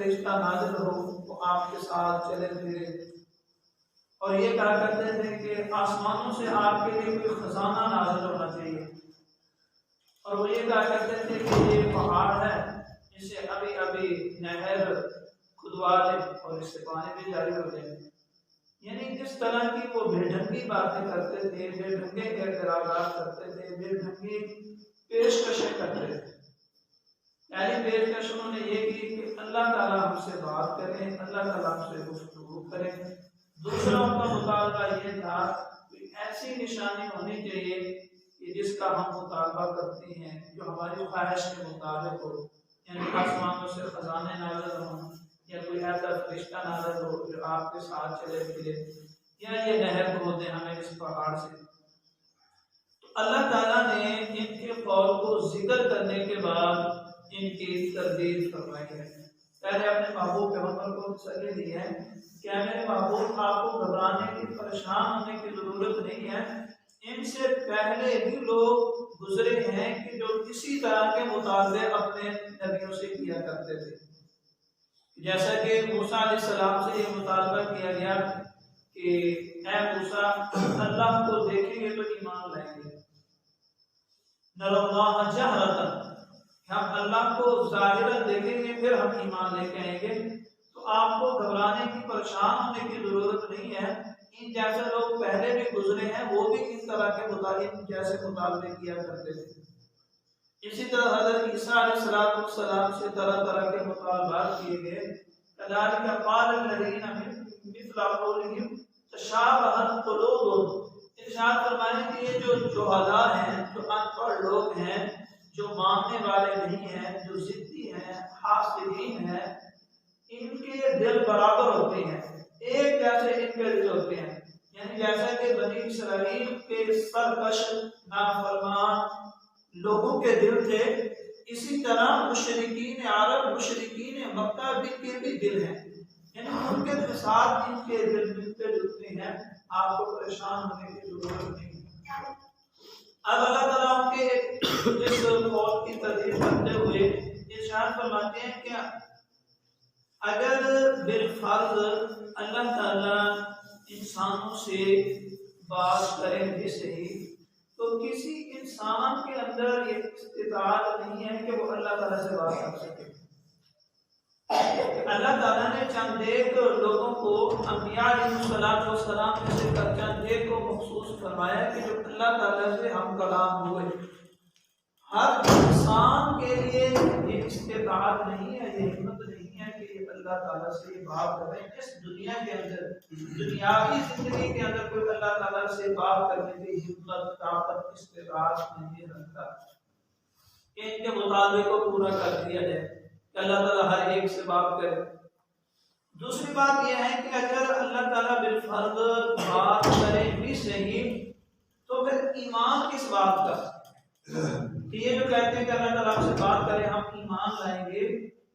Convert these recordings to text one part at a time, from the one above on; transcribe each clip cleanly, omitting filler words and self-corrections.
فرشتہ نازل ہو وہ آپ کے ساتھ چلے پھرے، اور یہ کہا کرتے تھے کہ آسمانوں سے آپ کے لیے کوئی خزانہ نازل ہونا چاہیے، اور وہ یہ کہا کرتے تھے کہ یہ پہاڑ ہے، اسے ابھی ابھی نہر کھدوا دیں اور اس سے پانی بھی جاری ہو جائے۔ یعنی جس طرح کی وہ بے ڈھنگی باتیں کرتے تھے، بے ڈھنگے اعتراضات کرتے تھے، بے ڈھنگی پیشکشیں کرتے تھے، پہلی پیشکش انہوں نے یہ کی کہ اللہ تعالیٰ ہم سے بات کریں، اللہ تعالیٰ ہم سے گفتگو کریں۔ دوسرا ان کا مطالبہ یہ تھا کہ ایسی نشانی ہونی چاہیے کہ جس کا ہم مطالبہ کرتے ہیں، جو ہماری خواہش کے مطابق ہو، یعنی آسمانوں سے خزانے نازل ہوں، یا کوئی ایسا فرشتہ نازل ہو جو آپ کے ساتھ چلے پھرے، یا یہ نہر کھود دیں ہمیں اس پہاڑ سے۔ تو اللہ تعالیٰ نے ان کے قول کو ذکر کرنے کے بعد ان کی تردید فرمائی ہے۔ پہلے اپنے محبوب پیغمبر کو تسلی دی ہے کہ اے میرے محبوب، آپ کو گھبرانے کی، پریشان ہونے کی ضرورت نہیں ہے، ان سے پہلے بھی لوگ گزرے ہیں کہ جو اسی طرح کے مطالبے اپنے نبیوں سے کیا کرتے تھے۔ جیسا کہ موسیٰ علیہ السلام سے یہ مطالبہ کیا گیا کہ اے موسیٰ، اللہ کو دیکھیں گے تو ایمان لائیں گے، نَرَى اللَّهَ جَهْرَةً، ہم اللہ کو ظاہراً دیکھیں گے پھر ہم ایمان لے کے آئیں گے۔ تو آپ کو گھبرانے کی، پریشان ہونے کی ضرورت نہیں ہے، ان جیسے لوگ پہلے بھی گزرے ہیں، وہ بھی اس طرح کے جیسے مطالبے کیا کرتے تھے۔ اسی طرح حضرت عیسیٰ علیہ السلام سے طرح طرح کے مطالبات کیے گئے۔ كَذَلِكَ قَالَ الَّذِينَ مِثْلَ قَوْلِهِمْ تَشَابَهَتْ قُلُوبُهُمْ، ارشاد فرمائیں کہ یہ جو جہلاء ہیں، جو ان پڑھ لوگ ہیں، جو ماننے والے نہیں ہیں، جو ضدی ہیں، حاسدین ہیں، ان کے دل برابر ہوتے ہیں، ایک جیسے ان کے دل ہوتے ہیں۔ یعنی جیسا کہ بنی اسرائیل کے سرکش نافرمان لوگوں کے دل تھے، اسی طرح مشرکین عرب، مشرکین مکہ کے بھی دل ہیں، یعنی ان کے ساتھ ان کے دل ملتے جلتے ہیں، آپ کو پریشان ہونے کی ضرورت نہیں۔ اب اللہ تعالیٰ کے اس قول کی تردید کرتے ہوئے ارشاد فرماتے ہیں کہ اگر بالفرض اللہ تعالیٰ انسانوں سے بات کریں بھی صحیح، تو کسی انسان کے اندر یہ استطاعت نہیں ہے کہ وہ اللہ تعالیٰ سے بات کر سکے۔ اللہ تعالیٰ نے چند ایک لوگوں کو انبیاء علیہ السلام میں سے چند ایک کو مخصوص فرمایا کہ جو اللہ تعالیٰ سے ہم کلام ہوئے۔ ہر انسان کے لیے یہ استطاعت نہیں ہے، یہ ہمت نہیں ہے کہ یہ اللہ تعالیٰ سے یہ بات کریں۔ اس دنیا کے اندر، دنیاوی زندگی کے اندر کوئی اللہ تعالیٰ سے بات کرنے کی ہمت، طاقت، استطاعت نہیں رکھتا۔ ان کے مطالبے کو پورا کر دیا جائے کہ اللہ تعالیٰ ہر ایک سے بات کرے۔ دوسری بات یہ ہے کہ اگر اللہ تعالیٰ بالفرض بات کرے بھی صحیح، تو پھر ایمان کس بات کا؟ کہ یہ جو کہتے ہیں کہ اللہ تعالیٰ سے بات کرے ہم ایمان لائیں گے،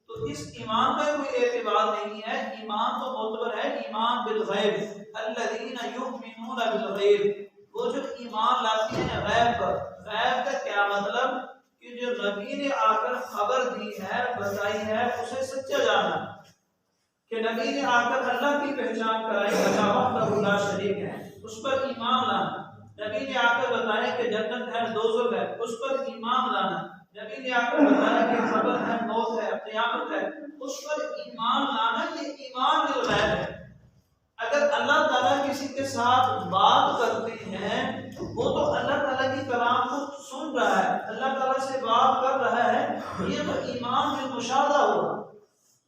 تو اس ایمان کا کوئی اعتبار نہیں ہے۔ ایمان تو معتبر ہے، ایمان بالغیب، الذین یؤمنون بالغیب، وہ جو ایمان لاتے ہیں غیب پر۔ غیب کا کیا مطلب؟ کہ جو نبی نے آ کر خبر دی ہے، بتائی ہے، اسے سچا جانا، کہ نبی نے آ کر اللہ کی پہچان کرائی، اللہ وحدہ لا شریک ہے، اس پر ایمان لانا۔ نبی نے آ کر بتایا کہ جنت ہے، دوزخ ہے، اس پر ایمان لانا۔ نبی نے آ کر بتایا کہ خبر ہے، موت ہے، قیامت ہے، اس پر ایمان لانا، یہ ایمان بالغیب ہے۔ اگر اللہ تعالیٰ کسی کے ساتھ بات کرتے ہیں، وہ تو اللہ تعالیٰ کی کلام کو سن رہا ہے، اللہ تعالیٰ سے بات کر رہا ہے، یہ تو ایمان بالمشاہدہ ہوگا،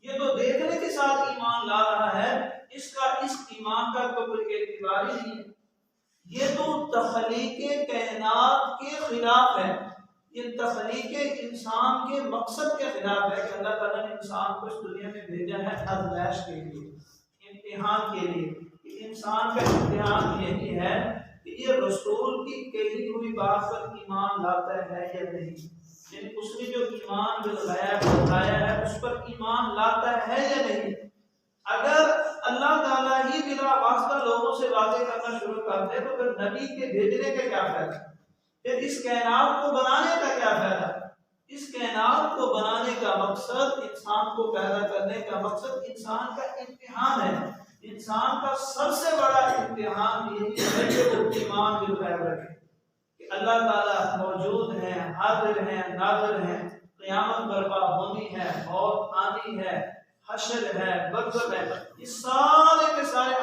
یہ تو دیکھنے کے ساتھ ایمان لا رہا ہے، اس کا اس ایمان کا کوئی اعتبار ہی نہیں ہے۔ یہ تو تخلیق کائنات کے خلاف ہے، یہ تخلیق انسان کے مقصد کے خلاف ہے کہ اللہ تعالیٰ نے انسان کو اس دنیا میں بھیجا ہے آزمائش کے لیے، امتحان کے لیے۔ انسان کا امتحان یہی ہے کہ یہ رسول کی کہی ہوئی بات پر ایمان لاتا ہے یا نہیں، یعنی اس نے جو ایمان بالغیب بتایا ہے اس پر ایمان لاتا ہے یا نہیں۔ اگر اللہ تعالیٰ ہی بلا واسطہ لوگوں سے باتیں کرنا شروع کر دے تو پھر نبی کے بھیجنے کا کیا فائدہ؟ پھر اس کائنات کو بنانے کا کیا فائدہ؟ اس کائنات کو بنانے کا مقصد، انسان کو پیدا کرنے کا مقصد انسان کا امتحان ہے۔ انسان کا سب سے بڑا امتحان یہی ہے کہ وہ ایمان بالغیب رکھے کہ اللہ تعالیٰ موجود ہیں، حاضر ہیں، ناظر ہیں، قیامت برپا ہونی ہے، موت آنی ہے، حشر ہے، برزخ ہے، یہ سارے کے سارے